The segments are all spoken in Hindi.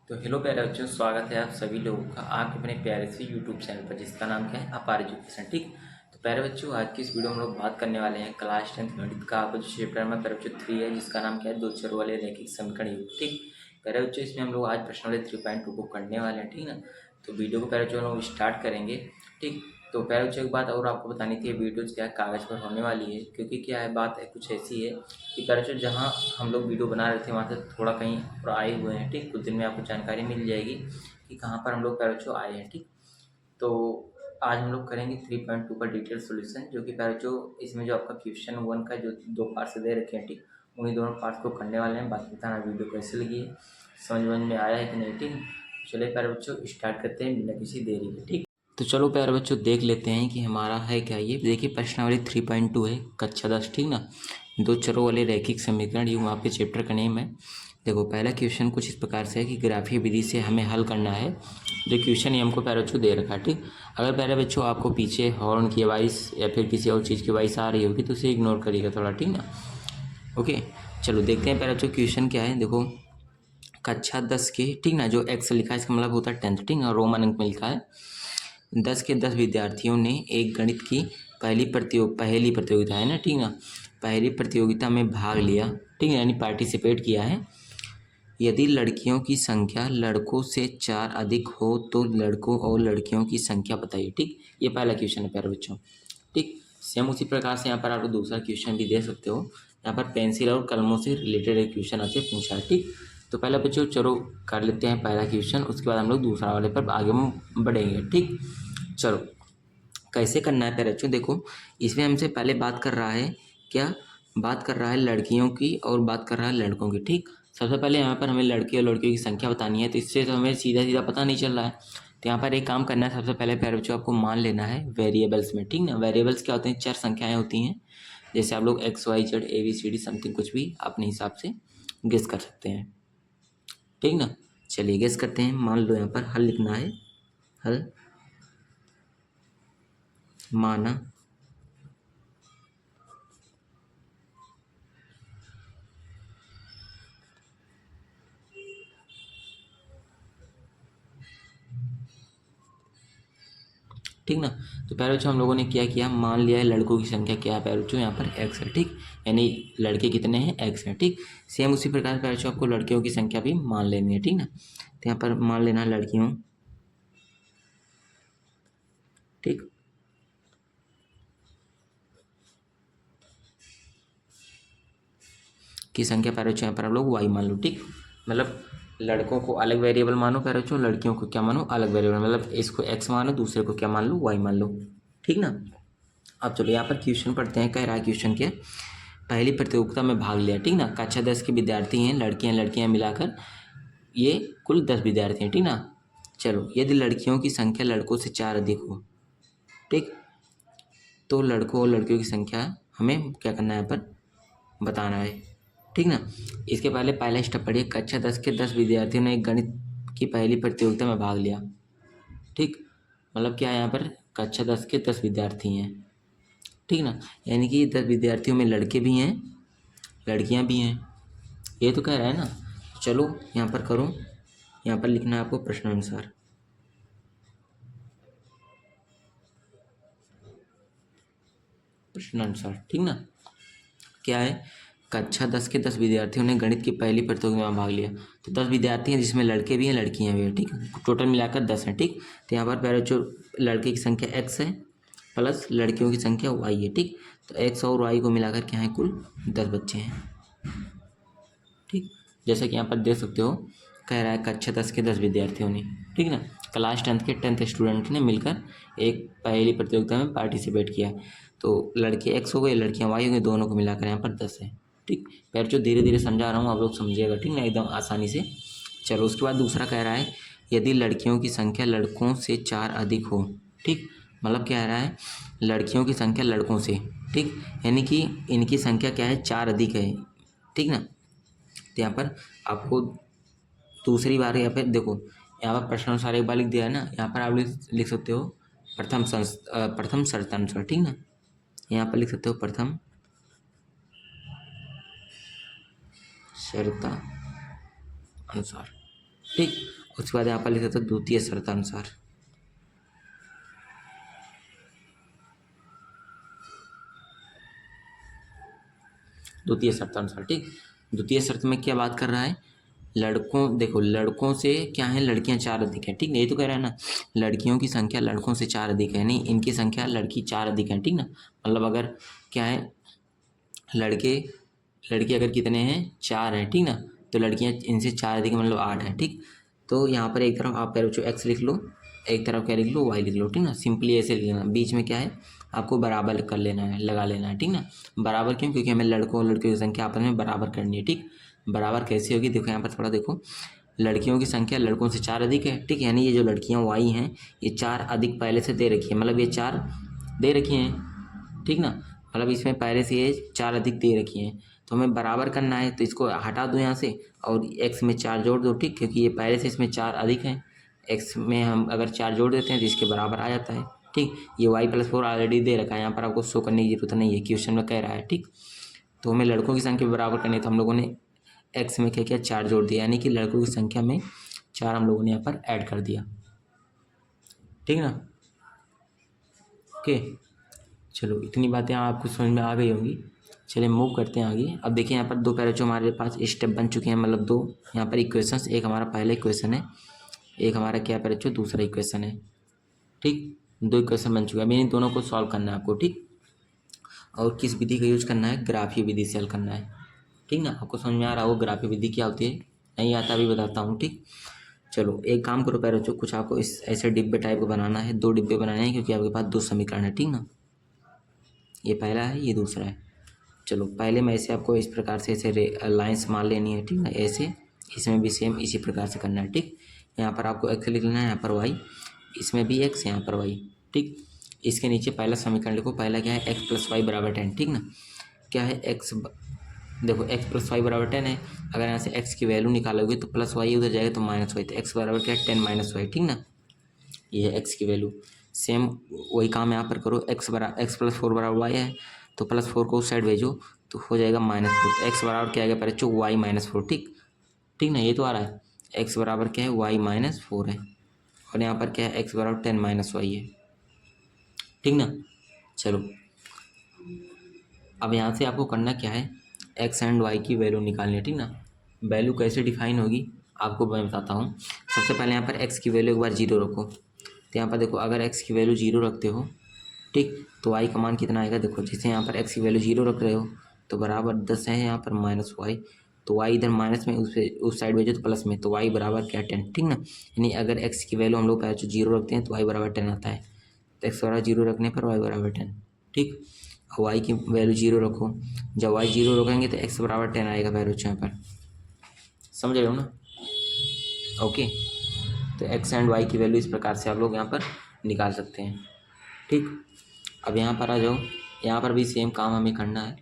तो हेलो प्यारे बच्चों, स्वागत है आप सभी लोगों का आपके अपने प्यारे से यूट्यूब चैनल पर जिसका नाम क्या है अपार एजुकेशन। ठीक, तो प्यारे बच्चों आज की इस वीडियो में हम लोग बात करने वाले हैं क्लास 10th गणित का आपका जो चैप्टर में प्यारे बच्चों 3 है जिसका नाम क्या है दो चरों वाले रैखिक समीकरण युग। ठीक, प्यारे बच्चों इसमें हम लोग आज प्रश्न वाले 3.2 को करने वाले हैं। ठीक ना, तो वीडियो को प्यारे बच्चों हम लोग स्टार्ट करेंगे। ठीक, तो प्यारे बच्चों एक बात और आपको बतानी थी, वीडियोज क्या कागज़ पर होने वाली है, क्योंकि क्या है बात है कुछ ऐसी है कि प्यारे बच्चों जहाँ हम लोग वीडियो बना रहे थे वहाँ से थोड़ा कहीं और आए हुए हैं। ठीक, कुछ दिन में आपको जानकारी मिल जाएगी कि कहाँ पर हम लोग प्यारे बच्चों आए हैं। ठीक, तो आज हम लोग करेंगे 3.2 का डिटेल सॉल्यूशन, जो कि प्यारे बच्चों इसमें जो आपका क्वेश्चन 1 का जो 2 पार्ट से दे रखे हैं। ठीक, उन्हीं दोनों पार्ट्स को करने वाले हैं। बाकी बताना वीडियो कैसे लगी है, समझ में आया है कि नहीं। ठीक, चलिए प्यारे बच्चों स्टार्ट करते हैं बिना किसी देरी के। ठीक, तो चलो प्यारे बच्चों देख लेते हैं कि हमारा है क्या। ये देखिए प्रश्नावली 3.2 है कक्षा 10। ठीक ना, दो चरों वाले रैखिक समीकरण, ये आपके चैप्टर का नेम है। देखो पहला क्वेश्चन कुछ इस प्रकार से है कि ग्राफीय विधि से हमें हल करना है। जो क्वेश्चन ये हमको प्यारे बच्चों दे रखा है। ठीक, अगर प्यारे बच्चों आपको पीछे हॉर्न की आवाज़ या फिर किसी और चीज़ की आवाज़ आ रही होगी तो उसे इग्नोर करिएगा थोड़ा। ठीक ना, ओके। चलो देखते हैं प्यारे बच्चों क्वेश्चन क्या है। देखो कक्षा 10 के, ठीक ना, जो एक्स लिखा है इसका मतलब होता है 10th। ठीक ना, रोमन अंक में लिखा है 10 के 10 विद्यार्थियों ने एक गणित की पहली प्रतियोगिता है ना। ठीक ना, पहली प्रतियोगिता में भाग लिया। ठीक है, यानी पार्टिसिपेट किया है। यदि लड़कियों की संख्या लड़कों से 4 अधिक हो तो लड़कों और लड़कियों की संख्या बताइए। ठीक, ये पहला क्वेश्चन है प्यारे बच्चों। ठीक, सेम उसी प्रकार से यहाँ पर आप दूसरा क्वेश्चन भी दे सकते हो। यहाँ पर पेंसिल और कलमों से रिलेटेड एक क्वेश्चन आपसे पूछा है। ठीक, तो पहला बच्चों चलो कर लेते हैं पहला क्वेश्चन, उसके बाद हम लोग दूसरा वाले पर आगे बढ़ेंगे। ठीक, चलो कैसे करना है प्यारे बच्चों। देखो इसमें हमसे पहले बात कर रहा है क्या, बात कर रहा है लड़कियों की और बात कर रहा है लड़कों की। ठीक, सबसे पहले यहाँ पर हमें लड़के और लड़कियों की संख्या बतानी है, तो इससे तो हमें सीधा सीधा पता नहीं चल रहा है। तो यहाँ पर एक काम करना है, सबसे पहले प्यारे बच्चों आपको मान लेना है वेरिएबल्स में। ठीक ना, वेरिएबल्स क्या होते हैं, चार संख्याएँ होती हैं। जैसे आप लोग X Y Z A B C D something कुछ भी अपने हिसाब से गेस कर सकते हैं। ठीक ना, चलिए गेस करते हैं। मान लो यहाँ पर हल लिखना है, हल माना ठीक ना। तो प्यारे बच्चों हम लोगों ने क्या किया, मान लिया है लड़कों की संख्या क्या है प्यारे बच्चों, यहाँ पर एक्स है। ठीक, यानी लड़के कितने हैं, एक्स है। ठीक, सेम उसी प्रकार प्यारे बच्चों आपको लड़कियों की संख्या भी मान लेनी है। ठीक ना, तो यहाँ पर मान लेना है लड़कियों, ठीक, की संख्या प्यारे बच्चों यहाँ पर आप लोग वाई मान लो। ठीक, मतलब लड़कों को अलग वेरिएबल मानो प्यारे बच्चों, लड़कियों को क्या मानो, अलग वेरिएबल। मतलब इसको एक्स मानो, दूसरे को क्या मान लो, वाई मान लो। ठीक ना, अब चलो यहाँ पर क्वेश्चन पढ़ते हैं। कह रहा है क्वेश्चन के, पहली प्रतियोगिता में भाग लिया। ठीक ना, कक्षा 10 के विद्यार्थी हैं, लड़कियां लड़कियां मिलाकर ये कुल 10 विद्यार्थी हैं। ठीक ना, चलो यदि लड़कियों की संख्या लड़कों से 4 अधिक हो, ठीक, तो लड़कों और लड़कियों की संख्या हमें क्या करना है यहाँ पर बताना है। ठीक ना, इसके पहले पहला स्टेप पढ़िए, कक्षा 10 के 10 विद्यार्थियों ने एक गणित की पहली प्रतियोगिता में भाग लिया। ठीक, मतलब क्या है यहाँ पर, कक्षा 10 के 10 विद्यार्थी हैं। ठीक ना, यानी कि 10 विद्यार्थियों में लड़के भी हैं लड़कियां भी हैं, ये तो कह रहा है ना। चलो यहाँ पर करो, यहाँ पर लिखना है आपको प्रश्नानुसार। प्रश्नानुसार, ठीक ना, क्या है, कक्षा 10 के 10 विद्यार्थियों ने गणित की पहली प्रतियोगिता में भाग लिया। तो 10 विद्यार्थी हैं जिसमें लड़के भी हैं लड़कियां भी हैं। ठीक, टोटल मिलाकर 10 हैं। ठीक, तो यहाँ पर पहले जो लड़के की संख्या एक्स है प्लस लड़कियों की संख्या वाई है। ठीक, तो एक्स और वाई को मिलाकर क्या है, कुल 10 बच्चे हैं। ठीक, जैसा कि यहाँ पर देख सकते हो, कह रहा है कक्षा 10 के 10 विद्यार्थियों ने, ठीक ना, क्लास 10th के 10th स्टूडेंट ने मिलकर एक पहली प्रतियोगिता में पार्टिसिपेट किया। तो लड़के एक्स हो गए, लड़कियाँ वाई हो गई, दोनों को मिलाकर यहाँ पर 10 है। ठीक, फिर जो धीरे धीरे समझा रहा हूँ आप लोग समझिएगा। ठीक ना, एकदम आसानी से। चलो उसके बाद दूसरा कह रहा है, यदि लड़कियों की संख्या लड़कों से 4 अधिक हो। ठीक, मतलब क्या रहा है, लड़कियों की संख्या लड़कों से, ठीक, यानी कि इनकी संख्या क्या है, 4 अधिक है। ठीक ना, तो यहाँ पर आपको दूसरी बार यहाँ पे देखो, यहाँ पर प्रश्नानुसार एक बार लिख दिया है ना, यहाँ पर आप लिख सकते हो प्रथम शर्तानुसार। ठीक ना, यहाँ पर लिख सकते हो प्रथम शर्ता अनुसार। ठीक। उसके बाद यहाँ पर लिख देते हैं द्वितीय शर्तानुसार। द्वितीय शर्तानुसार, ठीक। द्वितीय शर्त में क्या बात कर रहा है, लड़कों, देखो लड़कों से क्या है, लड़कियां 4 अधिक है, ठीक ना, ये तो कह रहा है ना, लड़कियों की संख्या लड़कों से 4 अधिक है, नहीं इनकी संख्या लड़की 4 अधिक है, ठीक ना। मतलब अगर क्या है, लड़के लड़के अगर कितने हैं, 4 हैं, ठीक ना, तो लड़कियां इनसे 4 अधिक मतलब 8 हैं, ठीक। तो यहाँ पर एक तरफ आप कह रहे हो एक्स लिख लो, एक तरफ क्या लिख लो, वाई लिख लो, ठीक ना। सिंपली ऐसे लिखना, बीच में क्या है आपको बराबर कर लेना है, लगा लेना है, ठीक ना। बराबर क्यों, क्योंकि हमें लड़कों और लड़कियों की संख्या आपस में बराबर करनी है, ठीक। बराबर कैसे होगी, देखो यहाँ पर थोड़ा देखो, लड़कियों की संख्या लड़कों से 4 अधिक है, ठीक, यानी ये जो लड़कियाँ वाई हैं ये 4 अधिक पहले से दे रखी है, मतलब ये 4 दे रखी हैं, ठीक ना, मतलब इसमें पहले से ये 4 अधिक दे रखी हैं, तो हमें बराबर करना है, तो इसको हटा दो यहाँ से और x में 4 जोड़ दो, ठीक, क्योंकि ये पहले से इसमें 4 अधिक हैं, x में हम अगर 4 जोड़ देते हैं तो इसके बराबर आ जाता है, ठीक। ये y+4 ऑलरेडी दे रखा है, यहाँ पर आपको शो करने की जरूरत नहीं है, क्वेश्चन में कह रहा है, ठीक। तो हमें लड़कों की संख्या बराबर करनी है, तो हम लोगों ने x में क्या किया, 4 जोड़ दिया, यानी कि लड़कों की संख्या में 4 हम लोगों ने यहाँ पर ऐड कर दिया, ठीक ना। ओके, चलो इतनी बातें आपको समझ में आ गई होंगी। चलिए मूव करते हैं आगे। अब देखिए यहाँ पर दो पैरे जो हमारे पास स्टेप बन चुके हैं, मतलब दो यहाँ पर इक्वेशंस, एक हमारा पहला इक्वेशन है, एक हमारा क्या पैरे जो दूसरा इक्वेशन है, ठीक। 2 इक्वेशन बन चुके हैं, अभी इन दोनों को सॉल्व करना है आपको, ठीक। और किस विधि का यूज करना है, ग्राफीय विधि से हल करना है, ठीक ना। आपको समझ में आ रहा हो ग्राफीय विधि क्या होती है, नहीं आता अभी बताता हूँ, ठीक। चलो एक काम करो पैरे जो, कुछ आपको इस ऐसे डिब्बे टाइप का बनाना है, 2 डिब्बे बनाने हैं, क्योंकि आपके पास 2 समीकरण है, ठीक ना। ये पहला है, ये दूसरा है। चलो पहले में ऐसे आपको इस प्रकार से ऐसे लाइंस मान लेनी है, ठीक ना, ऐसे, इसमें भी सेम इसी प्रकार से करना है, ठीक। यहाँ पर आपको एक्स लिख लेना है, यहाँ पर वाई, इसमें भी एक्स, यहाँ पर वाई, ठीक। इसके नीचे पहला समीकरण लिखो, पहला क्या है, x+y = 10, ठीक ना। क्या है एक्स, देखो x+y = 10 है, अगर यहाँ से x की वैल्यू निकालोगे तो प्लस वाई उधर जाएगा तो माइनस वाई, तो x बराबर क्या है 10 - y, ठीक ना। ये है x की वैल्यू, सेम वही काम यहाँ पर करो, x+4 = y है, तो +4 को उस साइड भेजो तो हो जाएगा -4, तो x बराबर क्या आएगा पहले चो y -4, ठीक, ठीक ना, ये तो आ रहा है, x बराबर क्या है y -4 है, और यहाँ पर क्या है x बराबर 10 - y है, ठीक ना। चलो अब यहाँ से आपको करना क्या है, x एंड y की वैल्यू निकालनी है, ठीक ना। वैल्यू कैसे डिफाइन होगी आपको मैं बताता हूँ। सबसे पहले यहाँ पर x की वैल्यू एक बार 0 रखो, तो यहाँ पर देखो अगर x की वैल्यू 0 रखते हो, ठीक, तो y का मान कितना आएगा, देखो जैसे यहाँ पर x की वैल्यू 0 रख रहे हो तो बराबर 10 है, यहाँ पर -y, तो y इधर माइनस में उस साइड भेजो तो प्लस में, तो y बराबर क्या 10, ठीक ना। यानी अगर x की वैल्यू हम लोग पहले 0 रखते हैं तो y बराबर 10 आता है, तो x बराबर 0 रखने पर y बराबर 10, ठीक। और y की वैल्यू 0 रखो, जब y 0 रखेंगे तो x बराबर 10 आएगा वैल्यू यहाँ पर, समझ रहे हो ना। ओके, तो x एंड y की वैल्यू इस प्रकार से आप लोग यहाँ पर निकाल सकते हैं, ठीक। अब यहाँ पर आ जाओ, यहाँ पर भी सेम काम हमें करना है,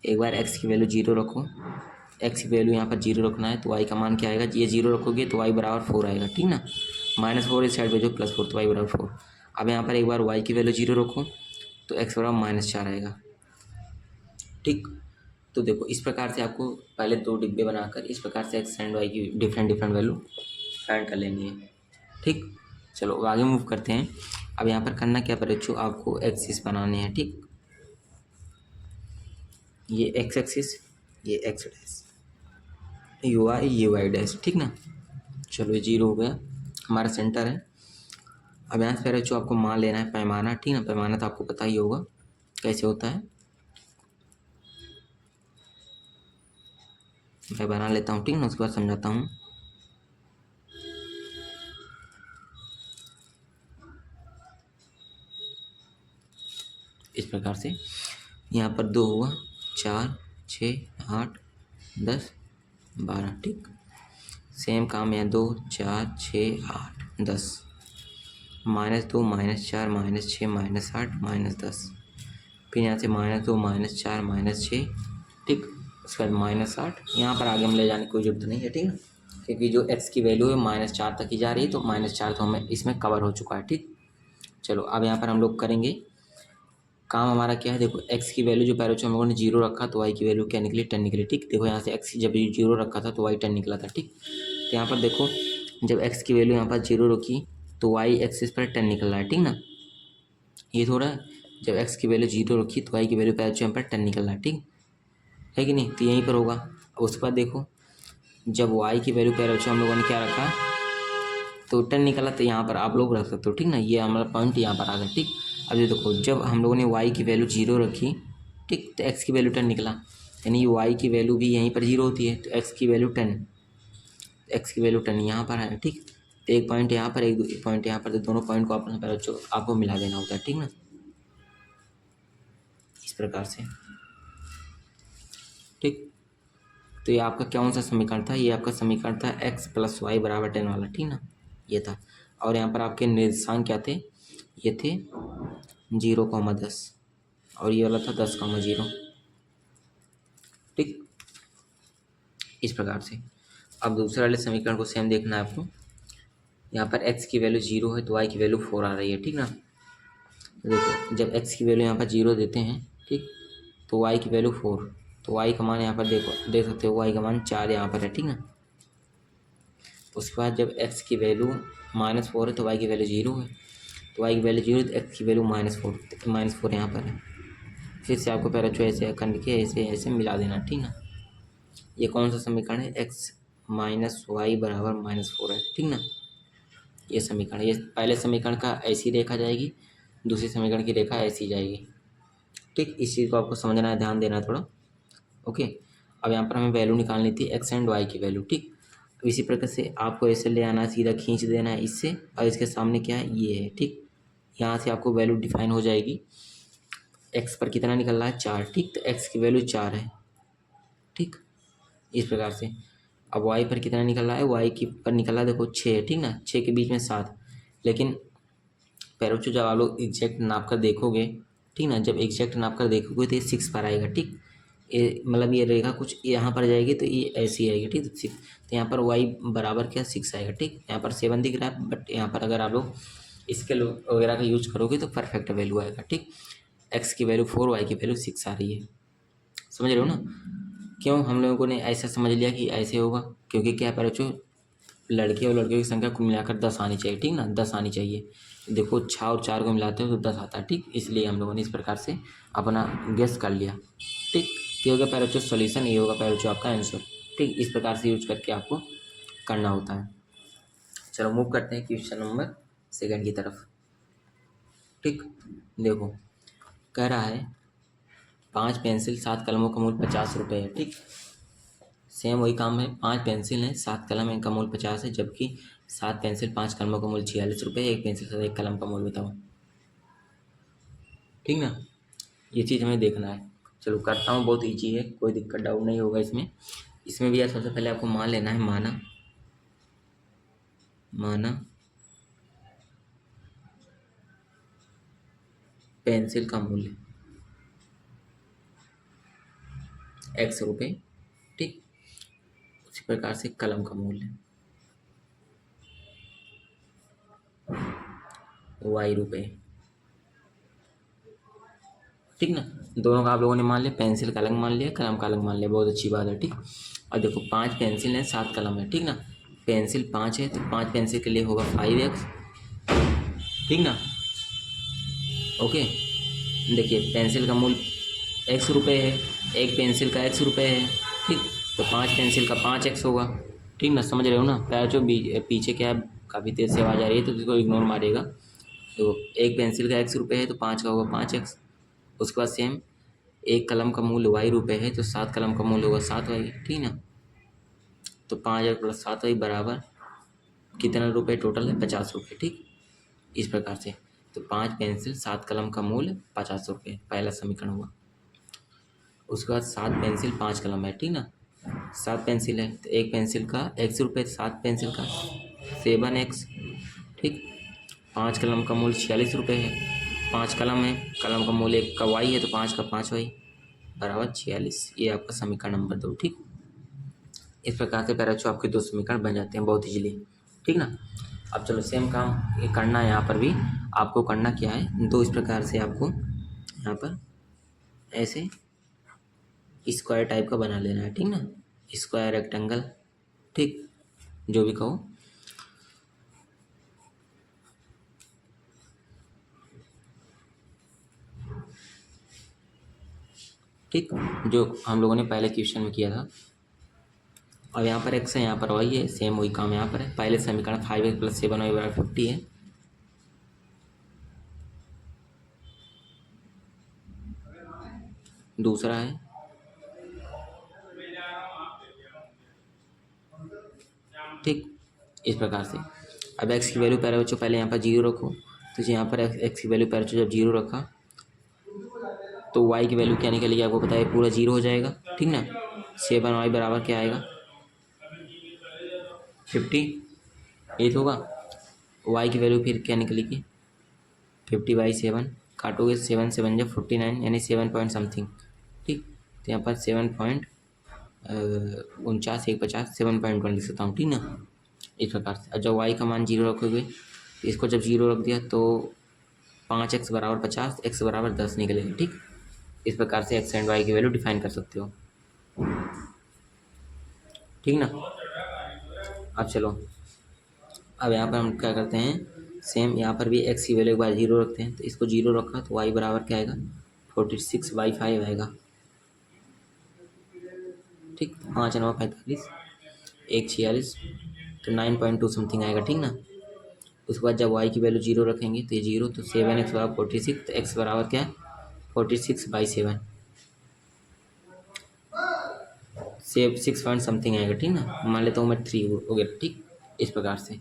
एक बार x की वैल्यू 0 रखो, x की वैल्यू यहाँ पर 0 रखना है, तो y का मान क्या आएगा, ये 0 रखोगे तो y बराबर 4 आएगा, ठीक ना, -4 इस साइड भेजो +4, तो y बराबर 4। अब यहाँ पर एक बार y की वैल्यू 0 रखो तो x बराबर -4 आएगा, ठीक। तो देखो इस प्रकार से आपको पहले 2 डिब्बे बनाकर इस प्रकार से x एंड y की डिफरेंट वैल्यू फाइंड कर लेनी है, ठीक। चलो अब आगे मूव करते हैं। अब यहाँ पर करना क्या बच्चों, आपको एक्सिस बनाने हैं, ठीक, ये x एक्सिस, ये x डैश, ये y डैश, ठीक ना। चलो ये 0 हो गया, हमारा सेंटर है। अब यहाँ से बच्चों आपको मान लेना है पैमाना, ठीक ना, पैमाना तो आपको पता ही होगा कैसे होता है, मैं बना लेता हूँ, ठीक ना, उसके बाद समझाता हूँ। इस प्रकार से यहाँ पर 2 हुआ, 4, 6, 8, 10, 12, ठीक। सेम काम यहाँ 2, 4, 6, 8, 10, -2, -4, -6, -8, -10, फिर यहाँ से -2, -4, -6, ठीक। उसके बाद -8, यहाँ पर आगे हम ले जाने की कोई जरूरत नहीं है, ठीक ना, क्योंकि जो x की वैल्यू है -4 तक ही जा रही है, तो -4 तो हमें इसमें कवर हो चुका है, ठीक। चलो अब यहाँ पर हम लोग करेंगे काम, हमारा क्या है, देखो x की वैल्यू जो पहले हम लोगों ने 0 रखा तो y की वैल्यू क्या निकली 10 निकली, ठीक। देखो यहाँ से x जब 0 रखा था तो y 10 निकला था, ठीक। तो यहाँ पर देखो जब x की वैल्यू यहाँ पर 0 रखी तो y एक्सिस पर 10 निकल रहा है, ठीक ना। ये थोड़ा जब x की वैल्यू 0 रखी तो y की वैल्यू पैर यहाँ पर 10 निकल रहा है, ठीक है कि नहीं। तो यहीं पर होगा। अब उसके बाद देखो जब y की वैल्यू पैर हम लोगों ने क्या रखा तो 10 निकला, तो यहाँ पर आप लोग रख सकते हो, ठीक ना। ये हमारा पॉइंट यहाँ पर आ गया, ठीक। अब ये देखो जब हम लोगों ने y की वैल्यू 0 रखी, ठीक, तो x की वैल्यू 10 निकला, यानी y की वैल्यू भी यहीं पर 0 होती है, तो x की वैल्यू 10, x की वैल्यू 10 यहाँ पर है, ठीक। तो एक पॉइंट यहाँ पर, एक पॉइंट यहाँ पर, तो दोनों पॉइंट को आपको मिला देना होता है, ठीक ना, इस प्रकार से, ठीक। तो ये आपका कौन सा समीकरण था, ये आपका समीकरण था x प्लस वाई बराबर 10 वाला, ठीक ना, ये था। और यहाँ पर आपके निर्देशांक क्या थे, ये थे 0,10 और ये वाला था 10,0, ठीक, इस प्रकार से। अब दूसरे वाले समीकरण को सेम देखना है आपको। यहाँ पर x की वैल्यू 0 है तो y की वैल्यू 4 आ रही है, ठीक ना। देखो जब x की वैल्यू यहाँ पर 0 देते हैं, ठीक, तो y की वैल्यू 4, तो y का मान यहाँ पर देखो देख सकते हो, y का मान 4 यहाँ पर है, ठीक ना। उसके बाद जब x की वैल्यू -4 है तो y की वैल्यू 0 है, तो y की वैल्यू 0 तो x की वैल्यू -4 यहाँ पर है। फिर से आपको पहले ऐसे खंड के ऐसे ऐसे मिला देना, ठीक ना। ये कौन सा समीकरण है, x माइनस वाई बराबर -4 है, ठीक ना। ये समीकरण, ये पहले समीकरण का ऐसी रेखा जाएगी, दूसरे समीकरण की रेखा ऐसी जाएगी, ठीक। इस चीज़ को आपको समझना है, ध्यान देना है थोड़ा, ओके। अब यहाँ पर हमें वैल्यू निकालनी थी x एंड y की वैल्यू, ठीक। अब इसी प्रकार से आपको ऐसे ले आना, सीधा खींच देना है इससे, और इसके सामने क्या है, ये है, ठीक। यहाँ से आपको वैल्यू डिफाइन हो जाएगी। x पर कितना निकल रहा है, 4, ठीक, तो x की वैल्यू 4 है, ठीक, इस प्रकार से। अब y पर कितना निकल रहा है, y की पर निकल रहा है देखो 6 है, ठीक ना, 6 के बीच में 7। लेकिन पैरोचो जब आप लोग एग्जैक्ट नाप कर देखोगे, ठीक ना, जब एग्जैक्ट नाप कर देखोगे तो ये 6 पर आएगा, ठीक। ये मतलब ये रेखा कुछ यहाँ पर जाएगी तो ये ऐसी आएगी, ठीक, तो 6, तो यहाँ पर y बराबर क्या 6 आएगा, ठीक। यहाँ पर 7 दिख रहा है, बट यहाँ पर अगर आप लोग स्केल वगैरह का यूज करोगे तो परफेक्ट वैल्यू आएगा, ठीक। x की वैल्यू 4, y की वैल्यू 6 आ रही है, समझ रहे हो ना। क्यों हम लोगों ने ऐसा समझ लिया कि ऐसे होगा, क्योंकि क्या पैरोचो लड़के और लड़कियों की संख्या को मिलाकर 10 आनी चाहिए, ठीक ना, 10 आनी चाहिए। देखो 6 और 4 को मिलाते हो तो 10 आता है, ठीक। इसलिए हम लोगों ने इस प्रकार से अपना गेस कर लिया, ठीक। ये होगा पैरोचो सॉल्यूशन, ये होगा पैरोचो आपका आंसर, ठीक। इस प्रकार से यूज करके आपको करना होता है। चलो मूव करते हैं क्वेश्चन नंबर 2 की तरफ, ठीक। देखो कह रहा है 5 पेंसिल 7 कलमों का मूल्य 50 रुपये है, ठीक। सेम वही काम है, 5 पेंसिल हैं 7 कलम, इनका मूल्य 50 है, जबकि 7 पेंसिल 5 कलमों का मूल्य 46 रुपये है। एक पेंसिल से एक कलम का मूल्य बताओ, ठीक ना। ये चीज़ हमें देखना है। चलो करता हूँ, बहुत ईजी है, कोई दिक्कत डाउट नहीं होगा इसमें। इसमें भी यार सबसे पहले आपको मान लेना है, माना पेंसिल का मूल्य x रुपये, ठीक। उसी प्रकार से कलम का मूल्य y रुपये, ठीक ना। दोनों का आप लोगों ने मान लिया, पेंसिल का अलग मान लिया, कलम का अलग मान लिया, बहुत अच्छी बात है, ठीक। और देखो 5 पेंसिल हैं 7 कलम है, ठीक ना। पेंसिल 5 है तो 5 पेंसिल के लिए होगा 5x, ठीक ना, ओके। देखिए पेंसिल का मूल्य x रुपये है, एक पेंसिल का x रुपये है, ठीक। तो 5 पेंसिल का 5x होगा, ठीक ना, समझ रहे हो ना। पैर जो पीछे क्या है, काफ़ी तेज़ से आवाज़ आ रही है तो इसको इग्नोर मारेगा। तो एक पेंसिल का x रुपये है तो 5 का होगा 5x। उसके बाद सेम एक कलम का मूल्य y रुपये है तो 7 कलम का मूल्य होगा 7y, ठीक ना। तो 5x प्लस 7y बराबर कितना रुपये टोटल है, 50 रुपये, ठीक, इस प्रकार से। तो 5 पेंसिल 7 कलम का मूल्य 50 रुपये, पहला समीकरण हुआ। उसके बाद 7 पेंसिल 5 कलम है, ठीक ना। 7 पेंसिल है तो एक पेंसिल का x रुपये, 7 पेंसिल का 7x, ठीक। 5 कलम का मूल्य 46 रुपये है, 5 कलम है, कलम का मूल्य 1 का y है तो 5 का 5y बराबर 46। ये आपका समीकरण नंबर 2, ठीक। इस प्रकार से पैराचो आपके 2 समीकरण बन जाते हैं बहुत इजीली, ठीक ना। अब चलो सेम काम ये करना है, यहाँ पर भी आपको करना क्या है, 2 इस प्रकार से आपको यहाँ पर ऐसे स्क्वायर टाइप का बना लेना है, ठीक ना, स्क्वायर रेक्टेंगल, ठीक, जो भी कहो। ठीक, जो हम लोगों ने पहले क्वेश्चन में किया था। अब यहाँ पर x है, यहाँ पर y है, सेम वही काम यहाँ पर है। पहले समीकरण 5x + 7y = 50 है। दूसरा है ठीक, इस प्रकार से। अब x की वैल्यू पहले बच्चों पहले यहाँ पर 0 रखो, तो यहाँ पर x की वैल्यू पहले बच्चों जब 0 रखा तो y की वैल्यू क्या निकलेगी आपको पता है, पूरा 0 हो जाएगा, ठीक ना। 7y बराबर क्या आएगा 58 होगा। y की वैल्यू फिर क्या निकलेगी 50/7, काटोगे 7 7 जब 49 यानी 7 पॉइंट समथिंग, ठीक। तो यहाँ पर 7.49 1 50 7.1 लिख सकता हूँ, ठीक ना, इस प्रकार से। अब जब y का मान 0 रखोगे तो इसको जब 0 रख दिया तो 5x = 50, x = 10 निकलेगा, ठीक। इस प्रकार से x एंड y की वैल्यू डिफाइन कर सकते हो, ठीक ना। अब चलो, अब यहाँ पर हम क्या करते हैं, सेम यहाँ पर भी x की वैल्यू एक बार 0 रखते हैं, तो इसको 0 रखा तो y बराबर क्या आएगा 46/5 आएगा, ठीक। 5 9 45 1 46 तो 9.2 समथिंग आएगा, ठीक ना। उसके बाद जब y की वैल्यू 0 रखेंगे तो ये 0, तो 7x = 46, तो x बराबर क्या है 46/7, 6 पॉइंट समथिंग आएगा, ठीक ना। मान लेता हूँ मैं 3 हो गया, ठीक, इस प्रकार से।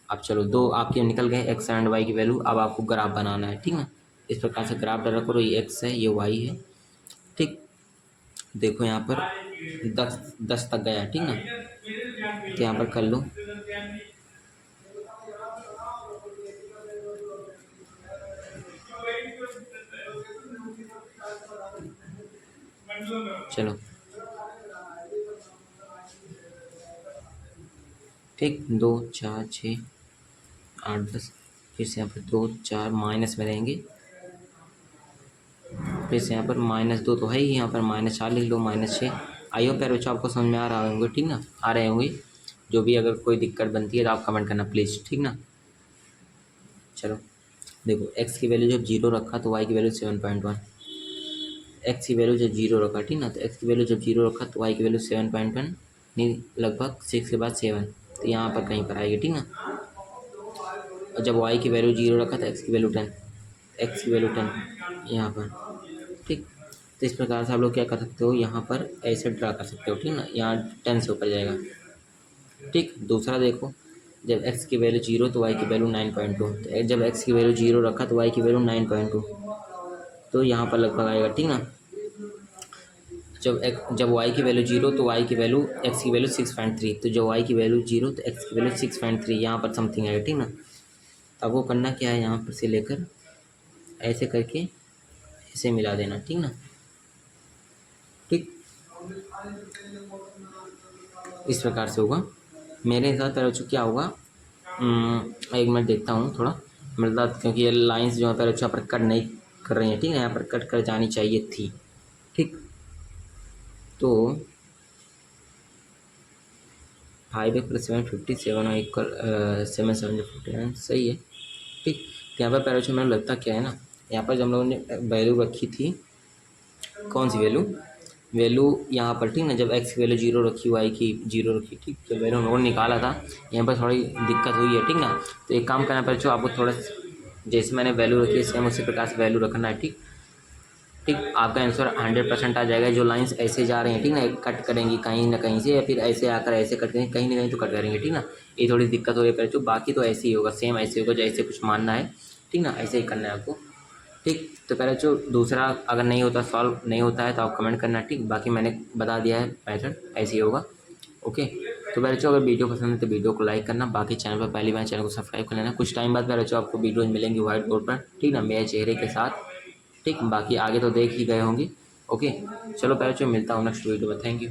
अब चलो, दो आपके निकल गए x एंड y की वैल्यू। अब आपको ग्राफ बनाना है, ठीक ना। इस प्रकार से ग्राफ डाला करो, ये x है ये y है, ठीक। देखो यहाँ पर 10 तक गया है, ठीक ना, तो यहाँ पर कर लो। चलो ठीक, 2 4 6 8 10, फिर से यहाँ पर 2 4 माइनस में रहेंगे, फिर से यहाँ पर -2 तो है ही, यहाँ पर -4 लिख लो, -6। आई होप यार बच्चों आपको समझ में आ रहा होंगे, ठीक ना, आ रहे होंगे। जो भी अगर कोई दिक्कत बनती है तो आप कमेंट करना प्लीज़, ठीक ना। चलो देखो, x की वैल्यू जब 0 रखा तो y की वैल्यू 7.1, x की वैल्यू जब 0 रखा, ठीक ना, तो x की वैल्यू जब 0 रखा तो y की वैल्यू 7.1 नहीं, लगभग 6 के बाद 7, तो यहाँ पर कहीं पर आएगी, ठीक ना। और जब y की वैल्यू 0 रखा तो x की वैल्यू 10, x की वैल्यू 10 यहाँ पर, ठीक। तो इस प्रकार से आप लोग क्या कर सकते हो, यहाँ पर ऐसे ड्रा कर सकते हो, ठीक ना, यहाँ 10 से ऊपर जाएगा, ठीक। दूसरा देखो, जब x की वैल्यू 0 तो y की वैल्यू 9.2, तो जब x की वैल्यू 0 रखा तो y की वैल्यू 9.2, तो यहाँ पर लगभग आएगा, ठीक ना। जब y की वैल्यू 0 तो y की वैल्यू x की वैल्यू 6.3, तो जब y की वैल्यू 0 तो x की वैल्यू 6.3 यहाँ पर समथिंग आएगा, ठीक ना। तो आपको करना क्या है, यहाँ पर से लेकर ऐसे करके ऐसे मिला देना, ठीक ना, ठीक। इस प्रकार से होगा मेरे हिसाब से। क्या होगा, एक मिनट देखता हूँ थोड़ा, मतलब क्योंकि ये लाइंस जो है पर अच्छा पर कट नहीं कर रही हैं, ठीक है, यहाँ पर कट कर जानी चाहिए थी, ठीक। तो 5x + 7 57 और 7 7 59 सही है, ठीक। तो यहाँ पर पैराचू मैंने लगता क्या है ना, यहाँ पर जब हम लोगों ने वैल्यू रखी थी, कौन सी वैल्यू यहाँ पर, ठीक ना, जब x की वैल्यू 0 रखी, y की 0 रखी, ठीक। जब वैल्यू हम लोगों ने निकाला था, यहाँ पर थोड़ी दिक्कत हुई है, ठीक ना। तो एक काम करना पैराचू, आपको थोड़ा जैसे मैंने वैल्यू रखी है सेम उसी प्रकार से वैल्यू रखना है, ठीक। ठीक, आपका आंसर 100% आ जाएगा। जो लाइंस ऐसे जा रही हैं, ठीक ना, कट करेंगी कहीं ना कहीं से, या फिर ऐसे आकर ऐसे कट करेंगे, कहीं ना कहीं तो कट करेंगे, ठीक ना। ये थोड़ी दिक्कत हो रही है, बाकी तो ऐसे ही होगा, सेम ऐसे होगा जैसे कुछ मानना है, ठीक ना, ऐसे ही करना है आपको, ठीक। तो पहले जो दूसरा अगर नहीं होता, सॉल्व नहीं होता है तो आप कमेंट करना, ठीक। बाकी मैंने बता दिया है मेथड, ऐसे ही होगा, ओके। तो बच्चों अगर वीडियो पसंद है तो वीडियो को लाइक करना, बाकी चैनल पर पहली बार चैनल को सब्सक्राइब कर लेना। कुछ टाइम बाद बच्चों आपको वीडियोज मिलेंगी व्हाइट बोर्ड पर, ठीक ना, मेरे चेहरे के साथ, ठीक। बाकी आगे तो देख ही गए होंगे, ओके। चलो बच्चों मिलता हूँ नेक्स्ट वीडियो में, थैंक यू।